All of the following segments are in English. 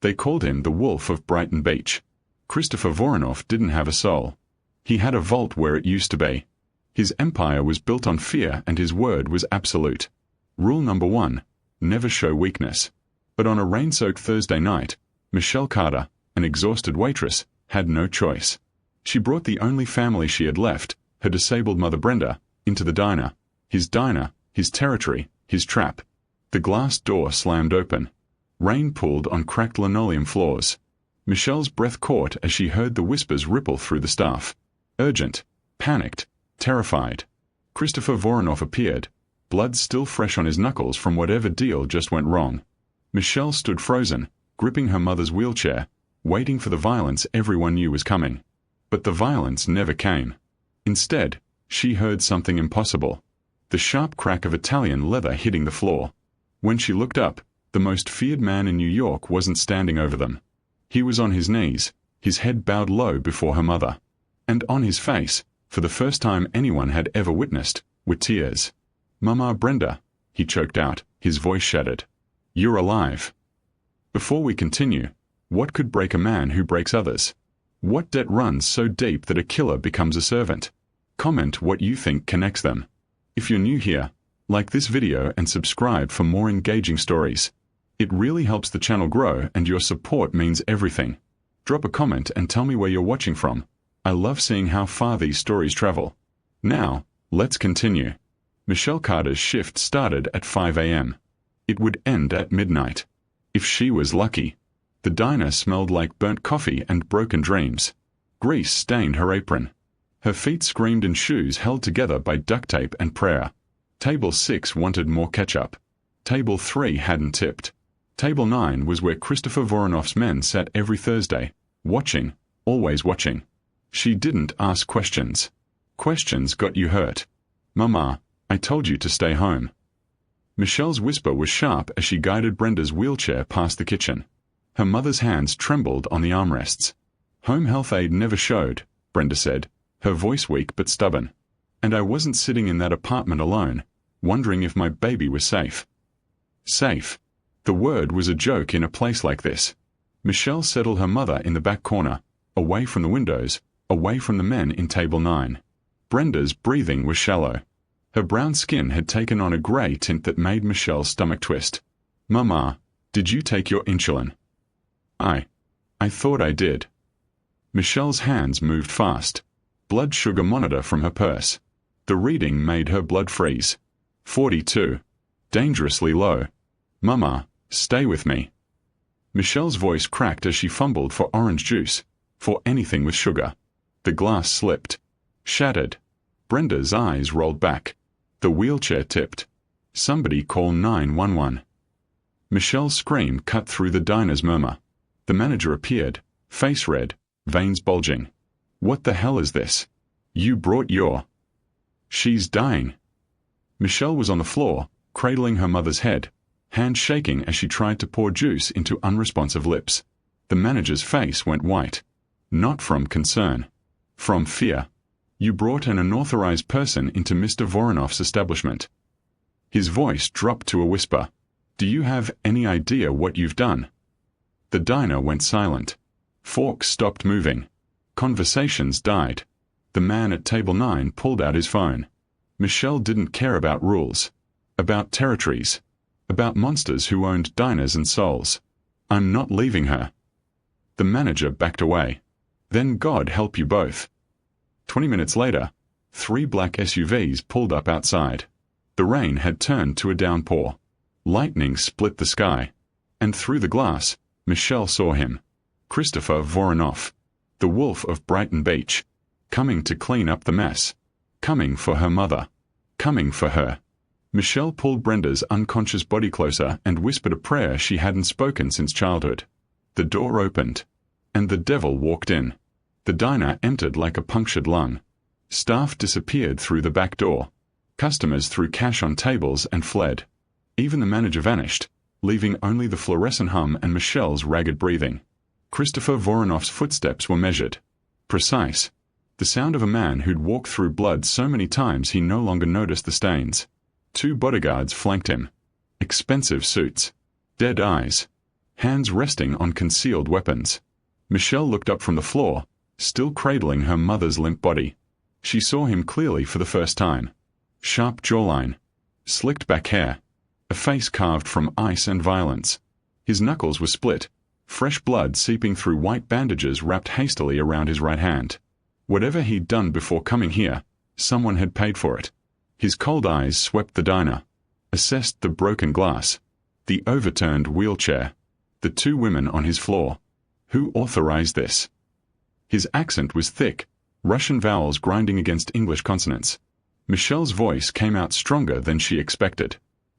They called him the Wolf of Brighton Beach. Christopher Voronoff didn't have a soul. He had a vault where it used to be. His empire was built on fear and his word was absolute. Rule number 1, never show weakness. But on a rain-soaked Thursday night, Michelle Carter, an exhausted waitress, had no choice. She brought the only family she had left, her disabled mother Brenda, into the diner, his territory, his trap. The glass door slammed open. Rain pooled on cracked linoleum floors. Michelle's breath caught as she heard the whispers ripple through the staff. Urgent, panicked, terrified. Christopher Voronoff appeared, blood still fresh on his knuckles from whatever deal just went wrong. Michelle stood frozen, gripping her mother's wheelchair, waiting for the violence everyone knew was coming. But the violence never came. Instead, she heard something impossible. The sharp crack of Italian leather hitting the floor. When she looked up, the most feared man in New York wasn't standing over them. He was on his knees, his head bowed low before her mother. And on his face, for the first time anyone had ever witnessed, were tears. "Mama Brenda," he choked out, his voice shattered. "You're alive." Before we continue, what could break a man who breaks others? What debt runs so deep that a killer becomes a servant? Comment what you think connects them. If you're new here, like this video and subscribe for more engaging stories. It really helps the channel grow and your support means everything. Drop a comment and tell me where you're watching from. I love seeing how far these stories travel. Now, let's continue. Michelle Carter's shift started at 5 a.m. It would end at midnight. If she was lucky. The diner smelled like burnt coffee and broken dreams. Grease stained her apron. Her feet screamed in shoes held together by duct tape and prayer. Table 6 wanted more ketchup. Table 3 hadn't tipped. Table 9 was where Christopher Voronoff's men sat every Thursday, watching, always watching. She didn't ask questions. Questions got you hurt. "Mama, I told you to stay home." Michelle's whisper was sharp as she guided Brenda's wheelchair past the kitchen. Her mother's hands trembled on the armrests. "Home health aid never showed," Brenda said, her voice weak but stubborn. "And I wasn't sitting in that apartment alone, wondering if my baby was safe." Safe. The word was a joke in a place like this. Michelle settled her mother in the back corner, away from the windows, away from the men in table 9. Brenda's breathing was shallow. Her brown skin had taken on a gray tint that made Michelle's stomach twist. "Mama, did you take your insulin?" I thought I did." Michelle's hands moved fast. Blood sugar monitor from her purse. The reading made her blood freeze. 42. Dangerously low. "Mama, stay with me." Michelle's voice cracked as she fumbled for orange juice, for anything with sugar. The glass slipped. Shattered. Brenda's eyes rolled back. The wheelchair tipped. "Somebody call 911. Michelle's scream cut through the diner's murmur. The manager appeared, face red, veins bulging. "What the hell is this? You brought your—" "She's dying." Michelle was on the floor, cradling her mother's head, hands shaking as she tried to pour juice into unresponsive lips. The manager's face went white. Not from concern. From fear. "You brought an unauthorized person into Mr. Voronoff's establishment." His voice dropped to a whisper. "Do you have any idea what you've done?" The diner went silent. Forks stopped moving. Conversations died. The man at table 9 pulled out his phone. Michelle didn't care about rules. About territories. About monsters who owned diners and souls. "I'm not leaving her." The manager backed away. "Then God help you both." 20 minutes later, 3 black SUVs pulled up outside. The rain had turned to a downpour. Lightning split the sky. And through the glass, Michelle saw him. Christopher Voronoff. The Wolf of Brighton Beach. Coming to clean up the mess. Coming for her mother. Coming for her. Michelle pulled Brenda's unconscious body closer and whispered a prayer she hadn't spoken since childhood. The door opened. And the devil walked in. The diner emptied like a punctured lung. Staff disappeared through the back door. Customers threw cash on tables and fled. Even the manager vanished, leaving only the fluorescent hum and Michelle's ragged breathing. Christopher Voronoff's footsteps were measured. Precise. The sound of a man who'd walked through blood so many times he no longer noticed the stains. 2 bodyguards flanked him. Expensive suits. Dead eyes. hands resting on concealed weapons. Michelle looked up from the floor, still cradling her mother's limp body. She saw him clearly for the first time. Sharp jawline, slicked back hair, a face carved from ice and violence. His knuckles were split, fresh blood seeping through white bandages wrapped hastily around his right hand. Whatever he'd done before coming here, someone had paid for it. His cold eyes swept the diner, assessed the broken glass, the overturned wheelchair, the two women on his floor. Who authorized this? His accent was thick, Russian vowels grinding against English consonants. Michelle's voice came out stronger than she expected.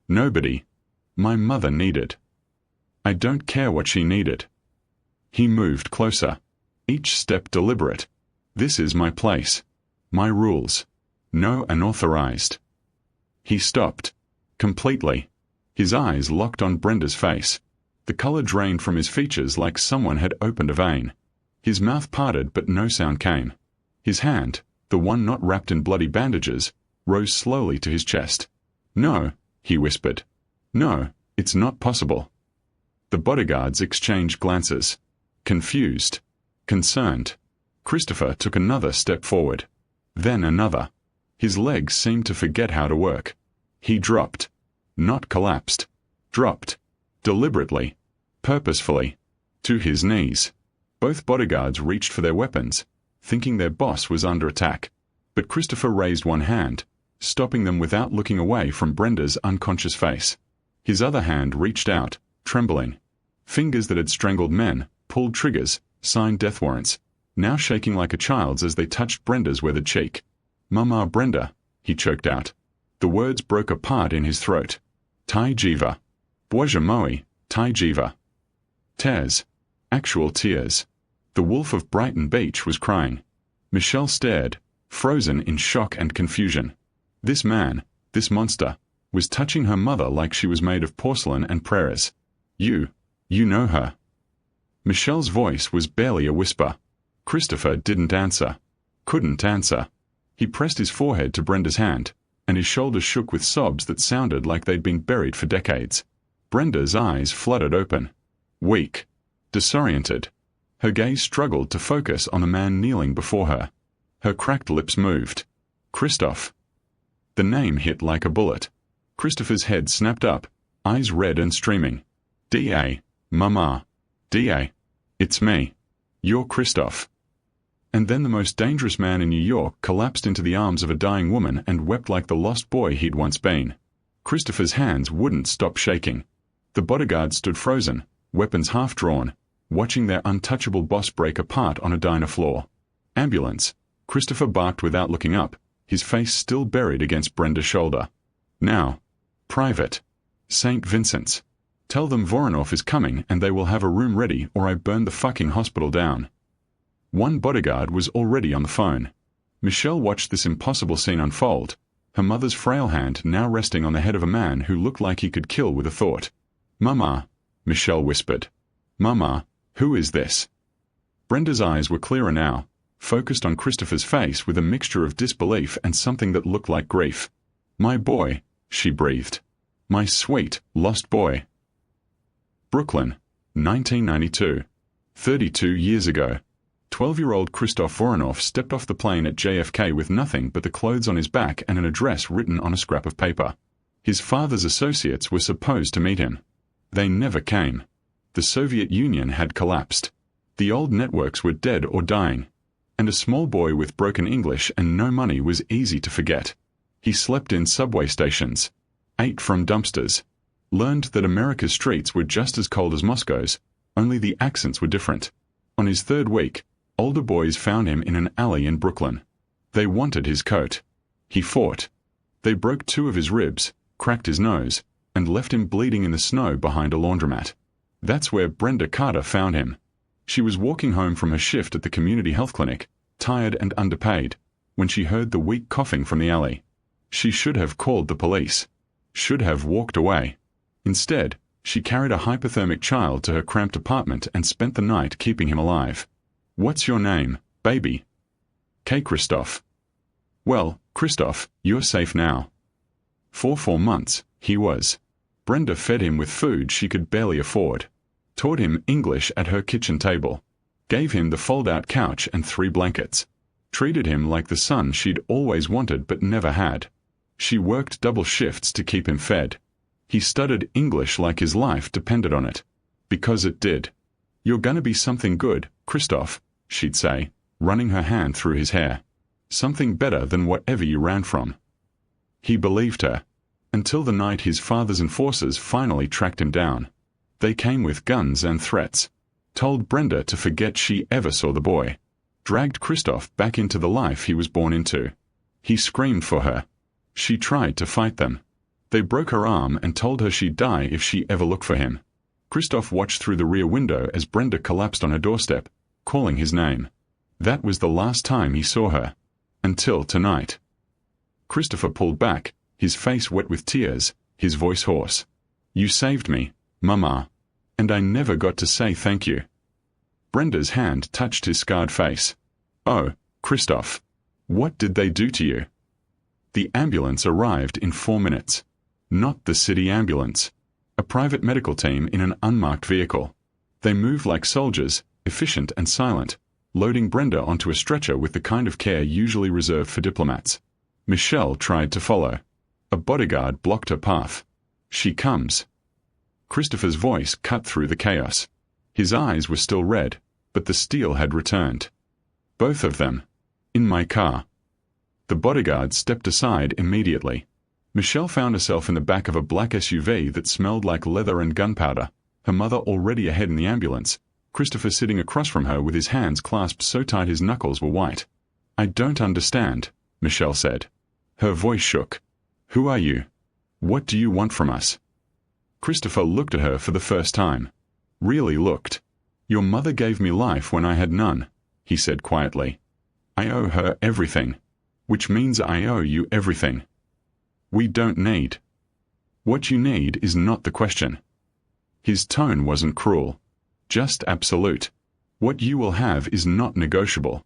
Nobody. My mother needed. I don't care what she needed. He moved closer, each step deliberate. This is my place. My rules. No unauthorized. He stopped. Completely. His eyes locked on Brenda's face. The color drained from his features like someone had opened a vein. His mouth parted but no sound came. His hand, the one not wrapped in bloody bandages, rose slowly to his chest. No, he whispered. No, it's not possible. The bodyguards exchanged glances. Confused. Concerned. Christopher took another step forward. Then another. His legs seemed to forget how to work. He dropped. Not collapsed. Dropped. Deliberately. Purposefully. To his knees. Both bodyguards reached for their weapons, thinking their boss was under attack. But Christopher raised one hand, stopping them without looking away from Brenda's unconscious face. His other hand reached out, trembling. Fingers that had strangled men, pulled triggers, signed death warrants, now shaking like a child's as they touched Brenda's weathered cheek. Mama Brenda, he choked out. The words broke apart in his throat. Tai Jiva. Bwazha Moi, Tai Jiva. Tears. Actual tears. The wolf of Brighton Beach was crying. Michelle stared, frozen in shock and confusion. This man, this monster, was touching her mother like she was made of porcelain and prayers. You know her. Michelle's voice was barely a whisper. Christopher didn't answer. Couldn't answer. He pressed his forehead to Brenda's hand, and his shoulders shook with sobs that sounded like they'd been buried for decades. Brenda's eyes fluttered open. Weak. Disoriented. Her gaze struggled to focus on the man kneeling before her. Her cracked lips moved. Christoph. The name hit like a bullet. Christopher's head snapped up, eyes red and streaming. D.A. Mama. D.A. It's me. You're Christoph. And then the most dangerous man in New York collapsed into the arms of a dying woman and wept like the lost boy he'd once been. Christopher's hands wouldn't stop shaking. The bodyguards stood frozen, weapons half drawn, watching their untouchable boss break apart on a diner floor. Ambulance. Christopher barked without looking up, his face still buried against Brenda's shoulder. Now. Private. St. Vincent's. Tell them Voronoff is coming and they will have a room ready or I burn the fucking hospital down. One bodyguard was already on the phone. Michelle watched this impossible scene unfold, her mother's frail hand now resting on the head of a man who looked like he could kill with a thought. Mama, Michelle whispered. Mama, who is this? Brenda's eyes were clearer now, focused on Christopher's face with a mixture of disbelief and something that looked like grief. My boy, she breathed. My sweet, lost boy. Brooklyn, 1992. 32 years ago. 12-year-old Christoph Voronoff stepped off the plane at JFK with nothing but the clothes on his back and an address written on a scrap of paper. His father's associates were supposed to meet him. They never came. The Soviet Union had collapsed. The old networks were dead or dying. And a small boy with broken English and no money was easy to forget. He slept in subway stations, ate from dumpsters, learned that America's streets were just as cold as Moscow's, only the accents were different. On his third week, older boys found him in an alley in Brooklyn. They wanted his coat. He fought. They broke 2 of his ribs, cracked his nose, and left him bleeding in the snow behind a laundromat. That's where Brenda Carter found him. She was walking home from her shift at the community health clinic, tired and underpaid, when she heard the weak coughing from the alley. She should have called the police. Should have walked away. Instead, she carried a hypothermic child to her cramped apartment and spent the night keeping him alive. What's your name, baby? K. Christoph. Well, Christoph, you're safe now. For 4 months, he was. Brenda fed him with food she could barely afford. taught him English at her kitchen table, gave him the fold-out couch and 3 blankets, treated him like the son she'd always wanted but never had. She worked double shifts to keep him fed. He studied English like his life depended on it. Because it did. "You're gonna be something good, Christoph," she'd say, running her hand through his hair. "Something better than whatever you ran from." He believed her. Until the night his father's enforcers finally tracked him down. They came with guns and threats. Told Brenda to forget she ever saw the boy. Dragged Christoph back into the life he was born into. He screamed for her. She tried to fight them. They broke her arm and told her she'd die if she ever looked for him. Christoph watched through the rear window as Brenda collapsed on her doorstep, calling his name. That was the last time he saw her. Until tonight. Christopher pulled back, his face wet with tears, his voice hoarse. "You saved me, Mama. And I never got to say thank you." Brenda's hand touched his scarred face. "Oh, Christoph. What did they do to you?" The ambulance arrived in 4 minutes. Not the city ambulance. A private medical team in an unmarked vehicle. They moved like soldiers, efficient and silent, loading Brenda onto a stretcher with the kind of care usually reserved for diplomats. Michelle tried to follow. A bodyguard blocked her path. "She comes." Christopher's voice cut through the chaos. His eyes were still red, but the steel had returned. "Both of them. In my car." The bodyguard stepped aside immediately. Michelle found herself in the back of a black SUV that smelled like leather and gunpowder, her mother already ahead in the ambulance, Christopher sitting across from her with his hands clasped so tight his knuckles were white. "I don't understand," Michelle said. Her voice shook. "Who are you? What do you want from us?" Christopher looked at her for the first time. Really looked. "Your mother gave me life when I had none," he said quietly. "I owe her everything. Which means I owe you everything. We don't need. What you need is not the question." His tone wasn't cruel. Just absolute. What you will have is not negotiable.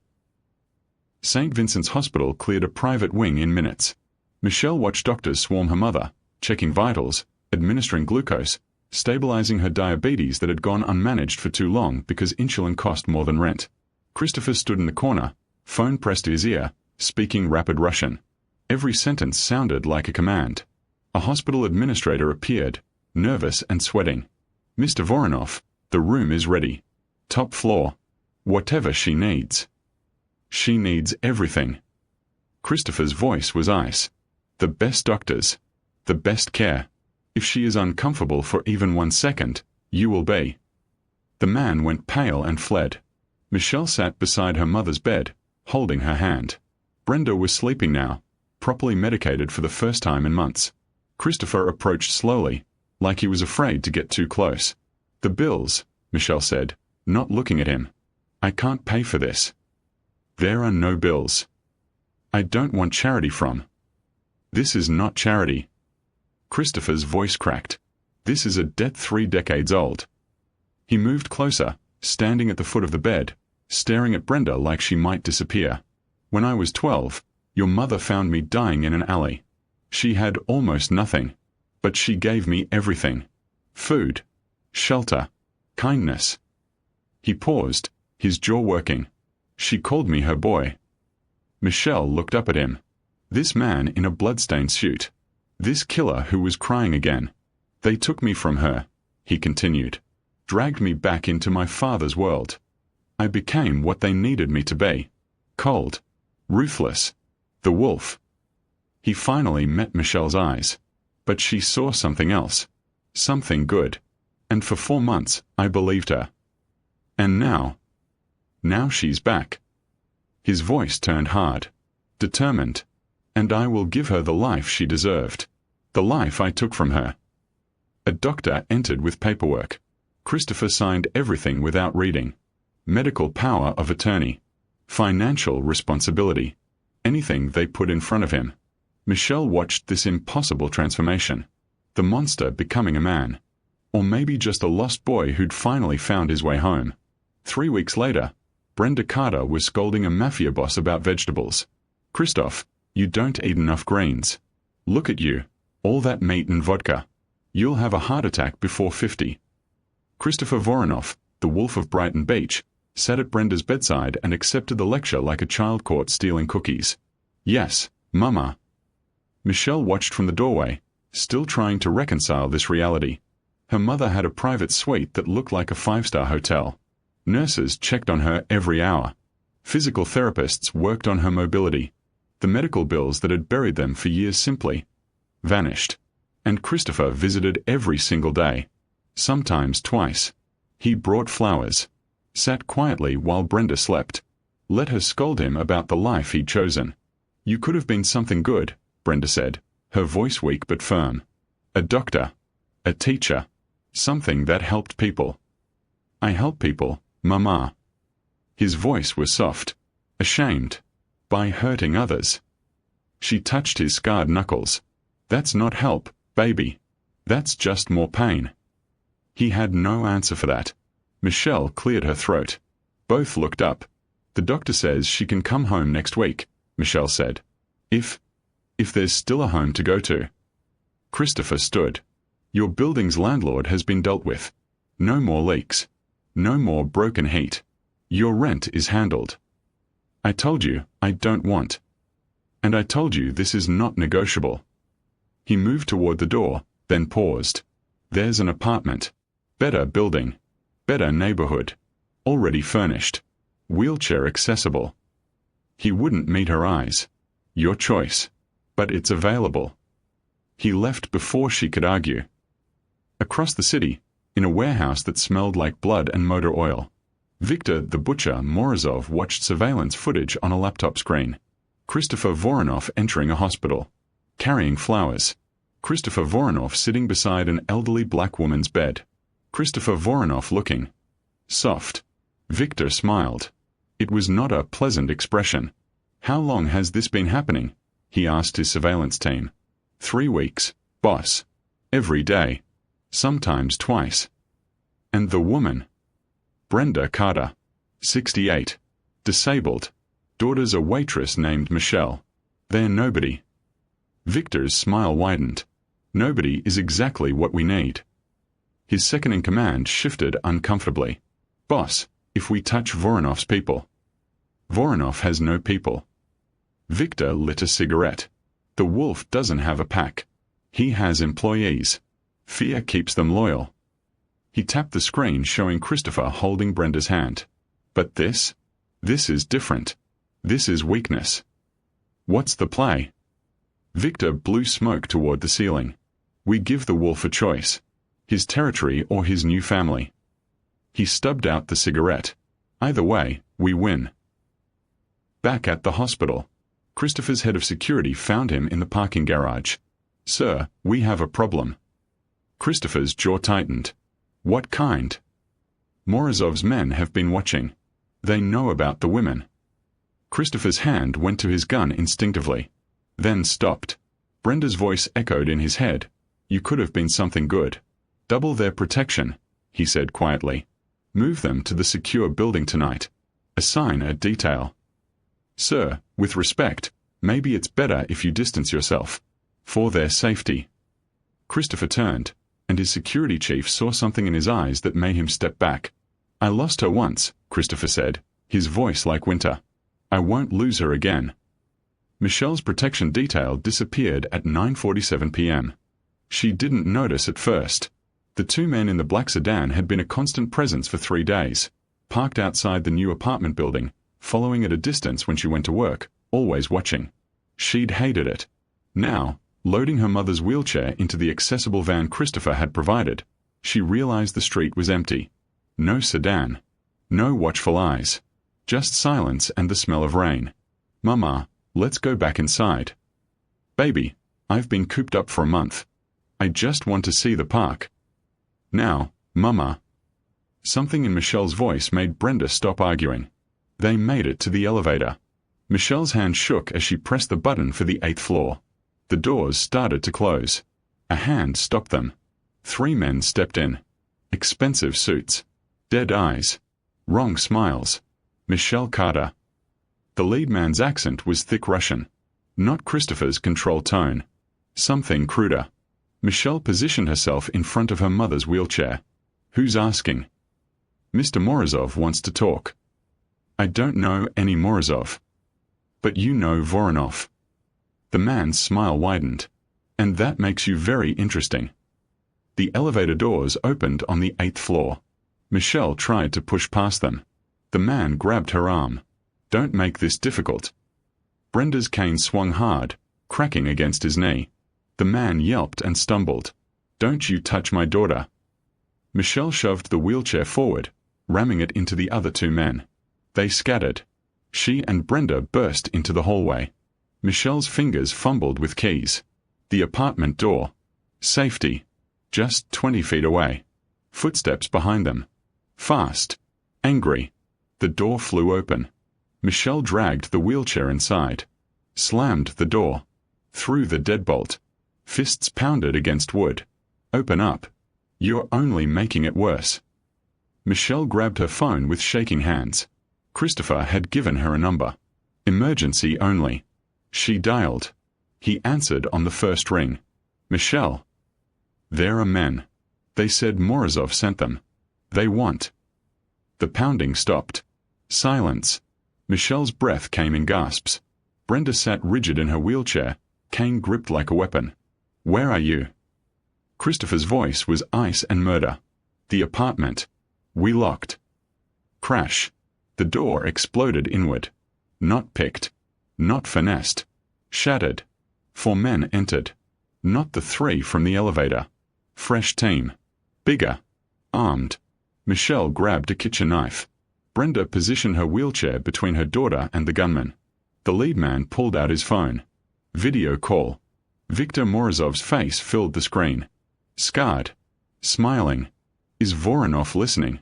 St. Vincent's Hospital cleared a private wing in minutes. Michelle watched doctors swarm her mother, checking vitals, administering glucose, stabilizing her diabetes that had gone unmanaged for too long because insulin cost more than rent. Christopher stood in the corner, phone pressed to his ear, speaking rapid Russian. Every sentence sounded like a command. A hospital administrator appeared, nervous and sweating. "Mr. Voronoff, the room is ready. Top floor. Whatever she needs." "She needs everything." Christopher's voice was ice. "The best doctors. The best care. If she is uncomfortable for even 1 second, you will be." The man went pale and fled. Michelle sat beside her mother's bed, holding her hand. Brenda was sleeping now, properly medicated for the first time in months. Christopher approached slowly, like he was afraid to get too close. "The bills," Michelle said, not looking at him. "I can't pay for this." "There are no bills. I don't want charity from." "This is not charity." Christopher's voice cracked. "This is a debt 3 decades old." He moved closer, standing at the foot of the bed, staring at Brenda like she might disappear. "When I was 12, your mother found me dying in an alley. She had almost nothing, but she gave me everything. Food, shelter, kindness." He paused, his jaw working. "She called me her boy." Michelle looked up at him. This man in a bloodstained suit. This killer who was crying again. "They took me from her," he continued. "Dragged me back into my father's world. I became what they needed me to be. Cold. Ruthless. The wolf." He finally met Michelle's eyes. But she saw something else. Something good. And for 4 months, I believed her. And now she's back. His voice turned hard. Determined. And I will give her the life she deserved. The life I took from her. A doctor entered with paperwork. Christopher signed everything without reading. Medical power of attorney. Financial responsibility. Anything they put in front of him. Michelle watched this impossible transformation. The monster becoming a man. Or maybe just a lost boy who'd finally found his way home. 3 weeks later, Brenda Carter was scolding a Mafia boss about vegetables. "Christoph, you don't eat enough greens. Look at you, all that meat and vodka. You'll have a heart attack before 50. Christopher Voronoff, the wolf of Brighton Beach, sat at Brenda's bedside and accepted the lecture like a child caught stealing cookies. Yes, Mama. Michelle watched from the doorway, still trying to reconcile this reality. Her mother had a private suite that looked like a five-star hotel. Nurses checked on her every hour. Physical therapists worked on her mobility. The medical bills that had buried them for years simply vanished. And Christopher visited every single day. Sometimes twice. He brought flowers. Sat quietly while Brenda slept. Let her scold him about the life he'd chosen. You could have been something good, Brenda said, her voice weak but firm. A doctor. A teacher. Something that helped people. I help people, Mama. His voice was soft. Ashamed. By hurting others. She touched his scarred knuckles. That's not help, baby. That's just more pain. He had no answer for that. Michelle cleared her throat. Both looked up. The doctor says she can come home next week, Michelle said. If there's still a home to go to. Christopher stood. Your building's landlord has been dealt with. No more leaks. No more broken heat. Your rent is handled. I told you I don't want. And I told you this is not negotiable. He moved toward the door, then paused. There's an apartment. Better building. Better neighborhood. Already furnished. Wheelchair accessible. He wouldn't meet her eyes. Your choice. But it's available. He left before she could argue. Across the city, in a warehouse that smelled like blood and motor oil, Viktor the butcher Morozov watched surveillance footage on a laptop screen. Christopher Voronoff entering a hospital. Carrying flowers. Christopher Voronoff sitting beside an elderly black woman's bed. Christopher Voronoff looking soft. Viktor smiled. It was not a pleasant expression. How long has this been happening? He asked his surveillance team. 3 weeks, boss. Every day. Sometimes twice. And the woman? Brenda Carter. 68. Disabled. Daughter's a waitress named Michelle. They're nobody. Viktor's smile widened. Nobody is exactly what we need. His second-in-command shifted uncomfortably. Boss, if we touch Voronoff's people. Voronoff has no people. Viktor lit a cigarette. The wolf doesn't have a pack. He has employees. Fear keeps them loyal. He tapped the screen showing Christopher holding Brenda's hand. But this is different. This is weakness. What's the play? Viktor blew smoke toward the ceiling. We give the wolf a choice. His territory or his new family. He stubbed out the cigarette. Either way, we win. Back at the hospital, Christopher's head of security found him in the parking garage. Sir, we have a problem. Christopher's jaw tightened. What kind? Morozov's men have been watching. They know about the women. Christopher's hand went to his gun instinctively. Then stopped. Brenda's voice echoed in his head. You could have been something good. Double their protection, he said quietly. Move them to the secure building tonight. Assign a detail. Sir, with respect, maybe it's better if you distance yourself. For their safety. Christopher turned, and his security chief saw something in his eyes that made him step back. I lost her once, Christopher said, his voice like winter. I won't lose her again. Michelle's protection detail disappeared at 9:47 p.m. She didn't notice at first. The 2 men in the black sedan had been a constant presence for 3 days, parked outside the new apartment building, following at a distance when she went to work, always watching. She'd hated it. Now, loading her mother's wheelchair into the accessible van Christopher had provided, she realized the street was empty. No sedan. No watchful eyes. Just silence and the smell of rain. Mama, let's go back inside. Baby, I've been cooped up for a month. I just want to see the park. Now, Mama. Something in Michelle's voice made Brenda stop arguing. They made it to the elevator. Michelle's hand shook as she pressed the button for the 8th floor. The doors started to close. A hand stopped them. 3 men stepped in. Expensive suits. Dead eyes. Wrong smiles. Michelle Carter. The lead man's accent was thick Russian. Not Christopher's controlled tone. Something cruder. Michelle positioned herself in front of her mother's wheelchair. Who's asking? Mr. Morozov wants to talk. I don't know any Morozov. But you know Voronoff. The man's smile widened. And that makes you very interesting. The elevator doors opened on the 8th floor. Michelle tried to push past them. The man grabbed her arm. Don't make this difficult. Brenda's cane swung hard, cracking against his knee. The man yelped and stumbled. Don't you touch my daughter. Michelle shoved the wheelchair forward, ramming it into the other two men. They scattered. She and Brenda burst into the hallway. Michelle's fingers fumbled with keys. The apartment door. Safety. Just 20 feet away. Footsteps behind them. Fast. Angry. The door flew open. Michelle dragged the wheelchair inside. Slammed the door. Threw the deadbolt. Fists pounded against wood. Open up. You're only making it worse. Michelle grabbed her phone with shaking hands. Christopher had given her a number. Emergency only. She dialed. He answered on the first ring. Michelle. There are men. They said Morozov sent them. They want. The pounding stopped. Silence. Michelle's breath came in gasps. Brenda sat rigid in her wheelchair, cane gripped like a weapon. Where are you? Christopher's voice was ice and murder. The apartment. We locked. Crash. The door exploded inward. Not picked. Not finessed. Shattered. 4 men entered. Not the 3 from the elevator. Fresh team. Bigger. Armed. Michelle grabbed a kitchen knife. Brenda positioned her wheelchair between her daughter and the gunman. The lead man pulled out his phone. Video call. Viktor Morozov's face filled the screen. Scarred. Smiling. Is Voronoff listening?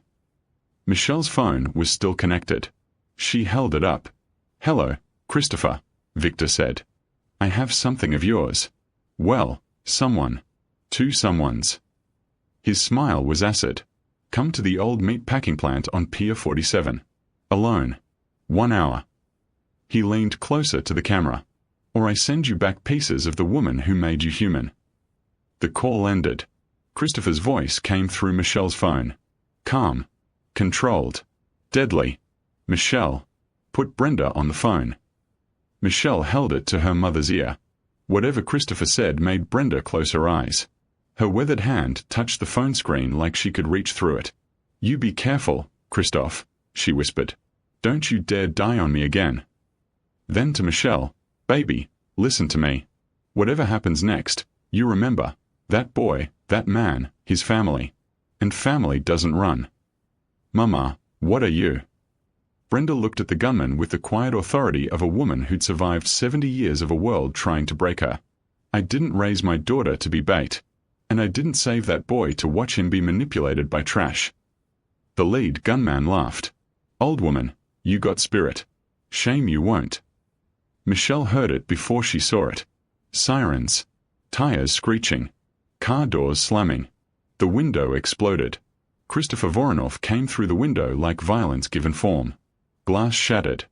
Michelle's phone was still connected. She held it up. Hello, Christopher, Viktor said. I have something of yours. Well, someone. 2 someones. His smile was acid. Come to the old meat packing plant on Pier 47. Alone. 1 hour. He leaned closer to the camera. Or I send you back pieces of the woman who made you human. The call ended. Christopher's voice came through Michelle's phone. Calm. Controlled. Deadly. Michelle. Put Brenda on the phone. Michelle held it to her mother's ear. Whatever Christopher said made Brenda close her eyes. Her weathered hand touched the phone screen like she could reach through it. You be careful, Christoph, she whispered. Don't you dare die on me again. Then to Michelle, baby, listen to me. Whatever happens next, you remember, that boy, that man, his family. And family doesn't run. Mama, what are you? Brenda looked at the gunman with the quiet authority of a woman who'd survived 70 years of a world trying to break her. I didn't raise my daughter to be bait. And I didn't save that boy to watch him be manipulated by trash. The lead gunman laughed. Old woman, you got spirit. Shame you won't. Michelle heard it before she saw it. Sirens. Tires screeching. Car doors slamming. The window exploded. Christopher Voronoff came through the window like violence given form. Glass shattered.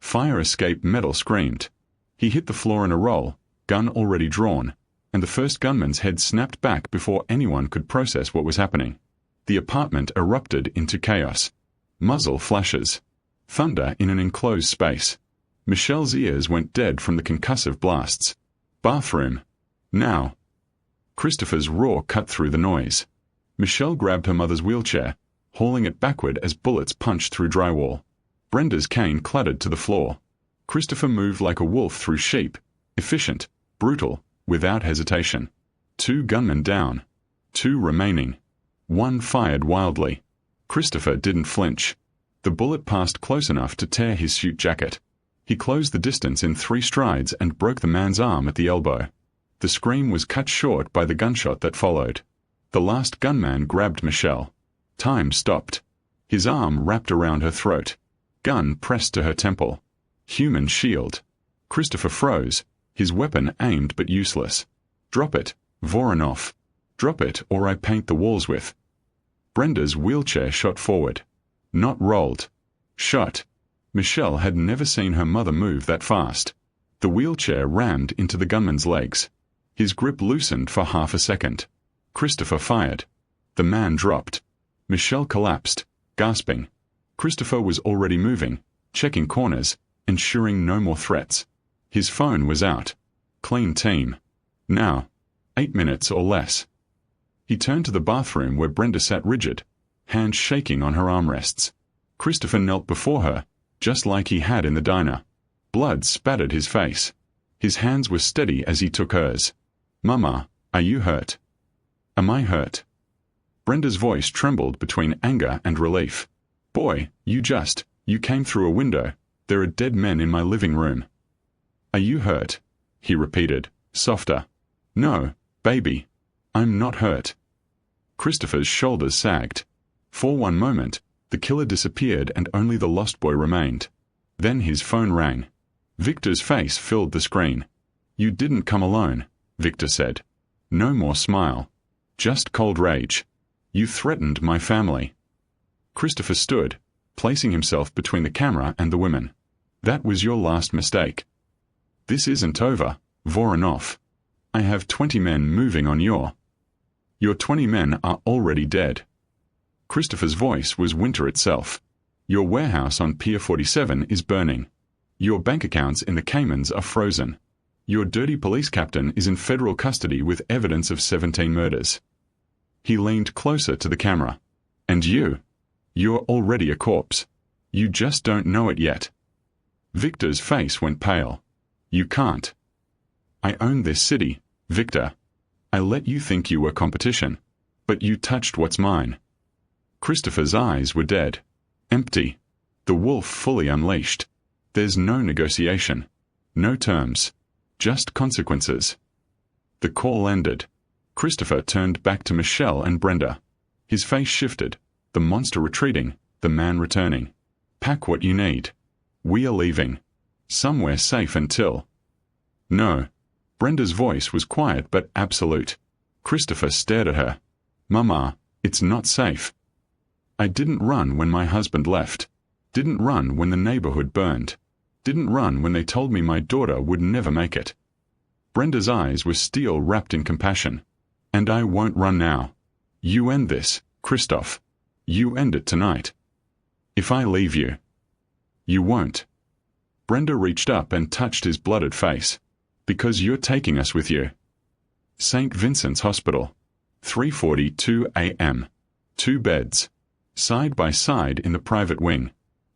Fire escape metal screamed. He hit the floor in a roll, gun already drawn, and the first gunman's head snapped back before anyone could process what was happening. The apartment erupted into chaos. Muzzle flashes. Thunder in an enclosed space. Michelle's ears went dead from the concussive blasts. Bathroom. Now. Christopher's roar cut through the noise. Michelle grabbed her mother's wheelchair, hauling it backward as bullets punched through drywall. Brenda's cane clattered to the floor. Christopher moved like a wolf through sheep, efficient, brutal, without hesitation. 2 gunmen down. 2 remaining. 1 fired wildly. Christopher didn't flinch. The bullet passed close enough to tear his suit jacket. He closed the distance in 3 strides and broke the man's arm at the elbow. The scream was cut short by the gunshot that followed. The last gunman grabbed Michelle. Time stopped. His arm wrapped around her throat. Gun pressed to her temple. Human shield. Christopher froze, his weapon aimed but useless. Drop it, Voronoff. Drop it or I paint the walls with. Brenda's wheelchair shot forward. Not rolled. Shot. Michelle had never seen her mother move that fast. The wheelchair rammed into the gunman's legs. His grip loosened for half a second. Christopher fired. The man dropped. Michelle collapsed, gasping. Christopher was already moving, checking corners, ensuring no more threats. His phone was out. Clean team. Now. 8 minutes or less. He turned to the bathroom where Brenda sat rigid, hands shaking on her armrests. Christopher knelt before her, just like he had in the diner. Blood spattered his face. His hands were steady as he took hers. "Mama, are you hurt?" "Am I hurt?" Brenda's voice trembled between anger and relief. "Boy, you came through a window. There are dead men in my living room." "Are you hurt?" he repeated, softer. "No, baby. I'm not hurt." Christopher's shoulders sagged. For one moment, the killer disappeared and only the lost boy remained. Then his phone rang. Viktor's face filled the screen. "You didn't come alone," Viktor said. No more smile. Just cold rage. "You threatened my family." Christopher stood, placing himself between the camera and the women. "That was your last mistake. This isn't over, Voronoff. I have 20 men moving on your 20 men are already dead." Christopher's voice was winter itself. "Your warehouse on Pier 47 is burning. Your bank accounts in the Caymans are frozen. Your dirty police captain is in federal custody with evidence of 17 murders." He leaned closer to the camera. "And you're already a corpse. You just don't know it yet." Viktor's face went pale. "You can't. I own this city, Viktor. I let you think you were competition, but you touched what's mine." Christopher's eyes were dead. Empty. The wolf fully unleashed. There's no negotiation. No terms. Just consequences. The call ended. Christopher turned back to Michelle and Brenda. His face shifted, the monster retreating, the man returning. "Pack what you need. We are leaving. Somewhere safe until—" "No." Brenda's voice was quiet but absolute. Christopher stared at her. "Mama, it's not safe. I didn't run when my husband left. Didn't run when the neighborhood burned. Didn't run when they told me my daughter would never make it." Brenda's eyes were steel wrapped in compassion. "And I won't run now. You end this, Christoph. You end it tonight. If I leave you." "You won't." Brenda reached up and touched his blooded face. "Because you're taking us with you. St. Vincent's Hospital. 3:42 a.m. 2 beds. Side by side in the private wing.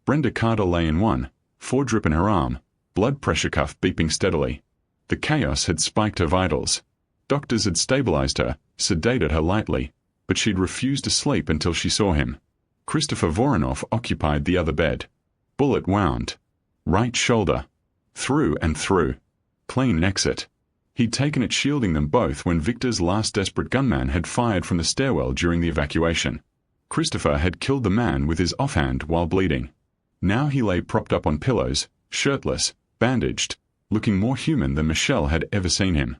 Brenda Carter lay in one, 4 drip in her arm, blood pressure cuff beeping steadily. The chaos had spiked her vitals. Doctors had stabilized her, sedated her lightly, but she'd refused to sleep until she saw him. Christopher Voronoff occupied the other bed. Bullet wound. Right shoulder. Through and through. Clean exit. He'd taken it shielding them both when Viktor's last desperate gunman had fired from the stairwell during the evacuation. Christopher had killed the man with his offhand while bleeding. Now he lay propped up on pillows, shirtless, bandaged, looking more human than Michelle had ever seen him.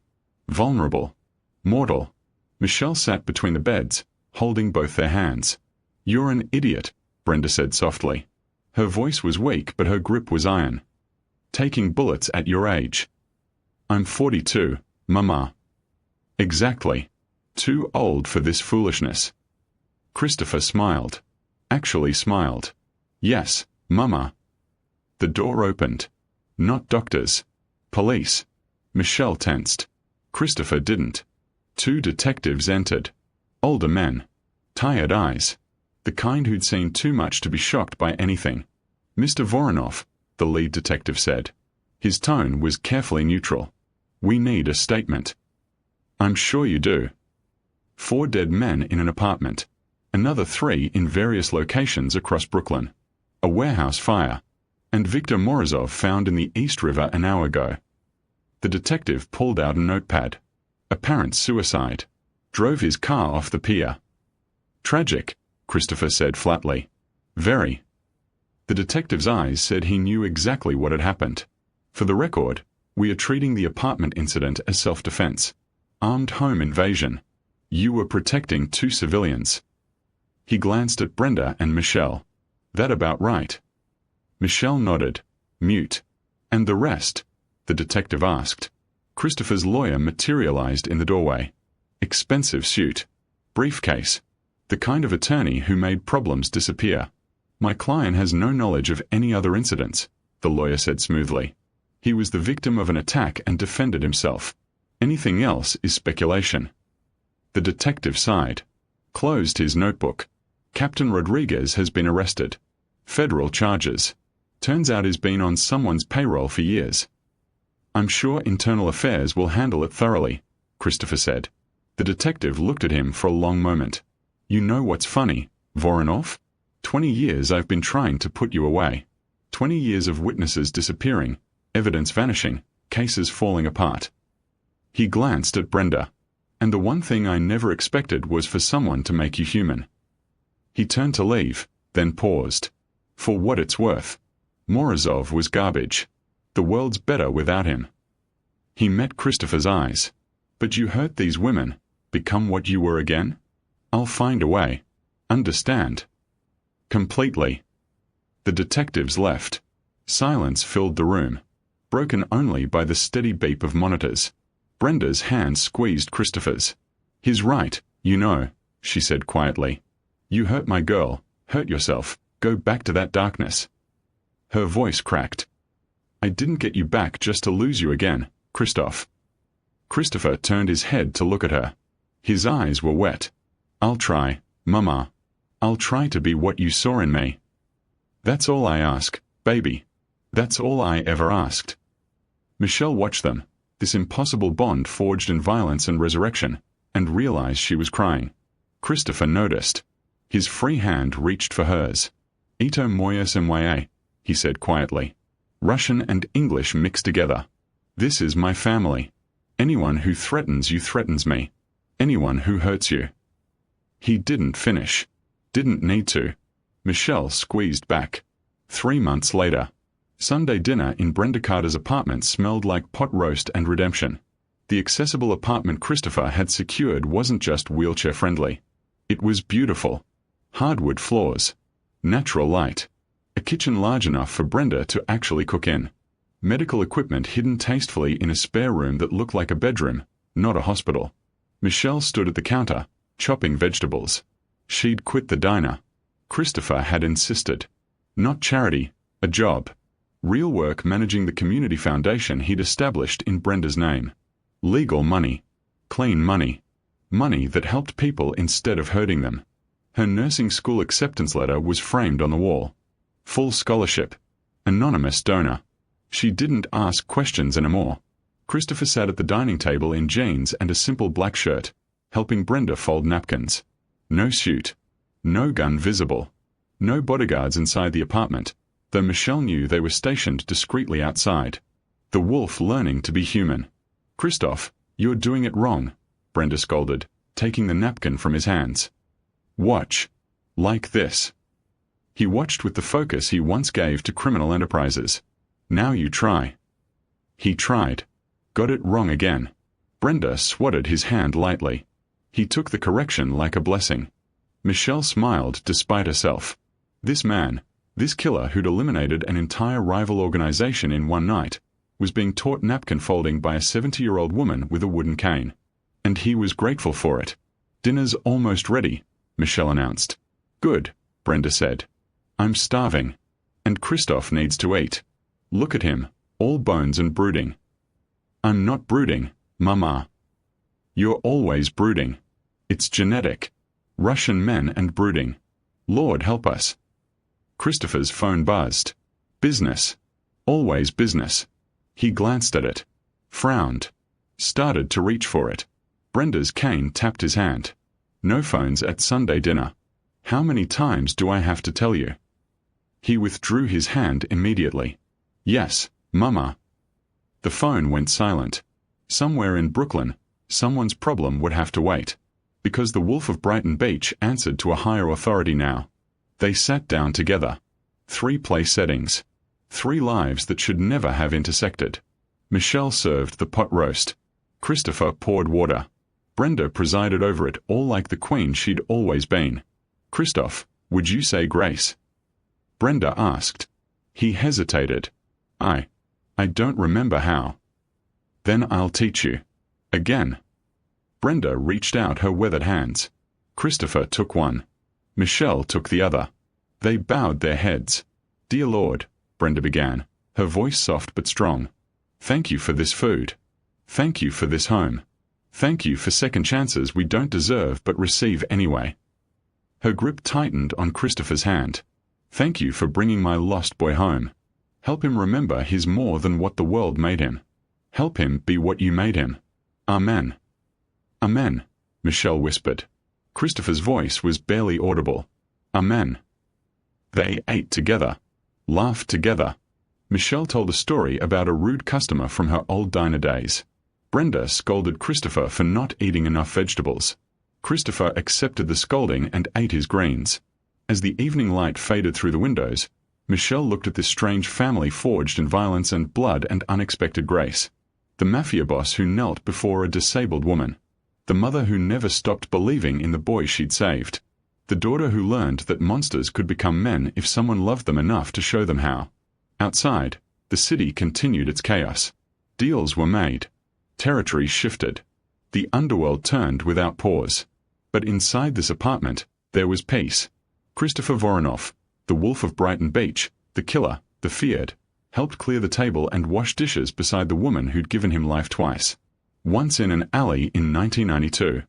Vulnerable. Mortal. Michelle sat between the beds, holding both their hands. "You're an idiot," Brenda said softly. Her voice was weak but her grip was iron. "Taking bullets at your age." "I'm 42, Mama." "Exactly. Too old for this foolishness." Christopher smiled. Actually smiled. "Yes, Mama." The door opened. Not doctors. Police. Michelle tensed. Christopher didn't. 2 detectives entered. Older men. Tired eyes. The kind who'd seen too much to be shocked by anything. "Mr. Voronoff," the lead detective said. His tone was carefully neutral. "We need a statement." "I'm sure you do." 4 dead men in an apartment. Another 3 in various locations across Brooklyn. A warehouse fire. And Viktor Morozov found in the East River an hour ago. The detective pulled out a notepad. Apparent suicide. Drove his car off the pier. "Tragic," Christopher said flatly. "Very." The detective's eyes said he knew exactly what had happened. "For the record, we are treating the apartment incident as self-defense. Armed home invasion. You were protecting 2 civilians." He glanced at Brenda and Michelle. "That about right?" Michelle nodded. Mute. "And the rest?" the detective asked. Christopher's lawyer materialized in the doorway. Expensive suit. Briefcase. The kind of attorney who made problems disappear. My client has no knowledge of any other incidents, the lawyer said smoothly. He was the victim of an attack and defended himself. Anything else is speculation. The detective sighed. Closed his notebook. Captain Rodriguez has been arrested. Federal charges. Turns out he's been on someone's payroll for years. I'm sure Internal Affairs will handle it thoroughly, Christopher said. The detective looked at him for a long moment. You know what's funny, Voronoff? 20 years I've been trying to put you away. 20 years of witnesses disappearing, evidence vanishing, cases falling apart. He glanced at Brenda. And the one thing I never expected was for someone to make you human. He turned to leave, then paused. For what it's worth, Morozov was garbage. The world's better without him. He met Christopher's eyes. But you hurt these women, become what you were again? I'll find a way. Understand? Completely. The detectives left. Silence filled the room, broken only by the steady beep of monitors. Brenda's hand squeezed Christopher's. He's right, you know, she said quietly. You hurt my girl, hurt yourself, go back to that darkness. Her voice cracked. I didn't get you back just to lose you again, Christoph. Christopher turned his head to look at her. His eyes were wet. I'll try, Mama. I'll try to be what you saw in me. That's all I ask, baby. That's all I ever asked. Michelle watched them, this impossible bond forged in violence and resurrection, and realized she was crying. Christopher noticed. His free hand reached for hers. Ito moje mya, he said quietly. Russian and English mixed together. This is my family. Anyone who threatens you threatens me. Anyone who hurts you. He didn't finish. Didn't need to. Michelle squeezed back. 3 months later. Sunday dinner in Brenda Carter's apartment smelled like pot roast and redemption. The accessible apartment Christopher had secured wasn't just wheelchair-friendly. It was beautiful. Hardwood floors. Natural light. A kitchen large enough for Brenda to actually cook in. Medical equipment hidden tastefully in a spare room that looked like a bedroom, not a hospital. Michelle stood at the counter, chopping vegetables. She'd quit the diner. Christopher had insisted. Not charity, a job. Real work managing the community foundation he'd established in Brenda's name. Legal money. Clean money. Money that helped people instead of hurting them. Her nursing school acceptance letter was framed on the wall. Full scholarship. Anonymous donor. She didn't ask questions anymore. Christopher sat at the dining table in jeans and a simple black shirt, helping Brenda fold napkins. No suit. No gun visible. No bodyguards inside the apartment, though Michelle knew they were stationed discreetly outside. The wolf learning to be human. Christoph, you're doing it wrong, Brenda scolded, taking the napkin from his hands. Watch. Like this. He watched with the focus he once gave to criminal enterprises. Now you try. He tried. Got it wrong again. Brenda swatted his hand lightly. He took the correction like a blessing. Michelle smiled despite herself. This man, this killer who'd eliminated an entire rival organization in one night, was being taught napkin folding by a 70-year-old woman with a wooden cane. And he was grateful for it. Dinner's almost ready, Michelle announced. Good, Brenda said. I'm starving. And Christoph needs to eat. Look at him, all bones and brooding. I'm not brooding, Mama. You're always brooding. It's genetic. Russian men and brooding. Lord help us. Christopher's phone buzzed. Business. Always business. He glanced at it. Frowned. Started to reach for it. Brenda's cane tapped his hand. No phones at Sunday dinner. How many times do I have to tell you? He withdrew his hand immediately. Yes, Mama. The phone went silent. Somewhere in Brooklyn, someone's problem would have to wait. Because the Wolf of Brighton Beach answered to a higher authority now. They sat down together. 3 play settings. 3 lives that should never have intersected. Michelle served the pot roast. Christopher poured water. Brenda presided over it all like the queen she'd always been. Christoph, would you say grace? Brenda asked. He hesitated. I don't remember how. Then I'll teach you. Again. Brenda reached out her weathered hands. Christopher took one. Michelle took the other. They bowed their heads. "Dear Lord," Brenda began, her voice soft but strong. "Thank you for this food. Thank you for this home. Thank you for second chances we don't deserve but receive anyway." Her grip tightened on Christopher's hand. "Thank you for bringing my lost boy home. Help him remember he's more than what the world made him. Help him be what you made him. Amen." "Amen," Michelle whispered. Christopher's voice was barely audible. "Amen." They ate together, laughed together. Michelle told a story about a rude customer from her old diner days. Brenda scolded Christopher for not eating enough vegetables. Christopher accepted the scolding and ate his greens. As the evening light faded through the windows, Michelle looked at this strange family forged in violence and blood and unexpected grace. The Mafia boss who knelt before a disabled woman. The mother who never stopped believing in the boy she'd saved. The daughter who learned that monsters could become men if someone loved them enough to show them how. Outside, the city continued its chaos. Deals were made. Territories shifted. The underworld turned without pause. But inside this apartment, there was peace. Christopher Voronoff, the wolf of Brighton Beach, the killer, the feared, helped clear the table and wash dishes beside the woman who'd given him life twice. Once in an alley in 1992,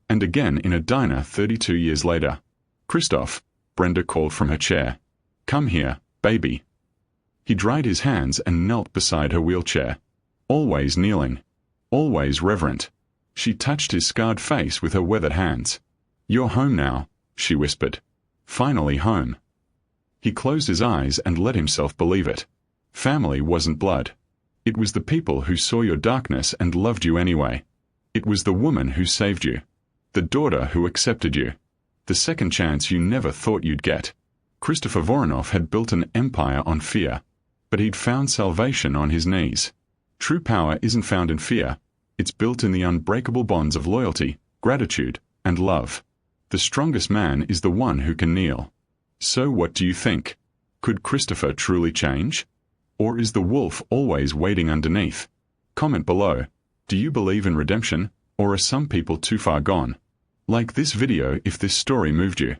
and again in a diner 32 years later. "Christoph," Brenda called from her chair. "Come here, baby." He dried his hands and knelt beside her wheelchair. Always kneeling. Always reverent. She touched his scarred face with her weathered hands. "You're home now," she whispered. "Finally home." He closed his eyes and let himself believe it. Family wasn't blood. It was the people who saw your darkness and loved you anyway. It was the woman who saved you. The daughter who accepted you. The second chance you never thought you'd get. Christopher Voronoff had built an empire on fear. But he'd found salvation on his knees. True power isn't found in fear. It's built in the unbreakable bonds of loyalty, gratitude, and love. The strongest man is the one who can kneel. So what do you think? Could Christopher truly change? Or is the wolf always waiting underneath? Comment below. Do you believe in redemption, or are some people too far gone? Like this video if this story moved you.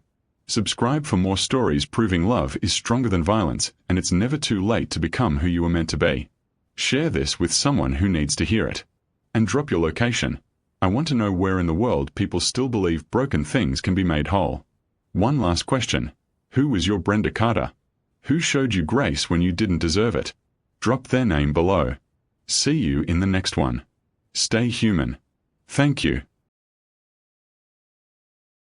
Subscribe for more stories proving love is stronger than violence, and it's never too late to become who you were meant to be. Share this with someone who needs to hear it. And drop your location. I want to know where in the world people still believe broken things can be made whole. One last question. Who was your Brenda Carter? Who showed you grace when you didn't deserve it? Drop their name below. See you in the next one. Stay human. Thank you.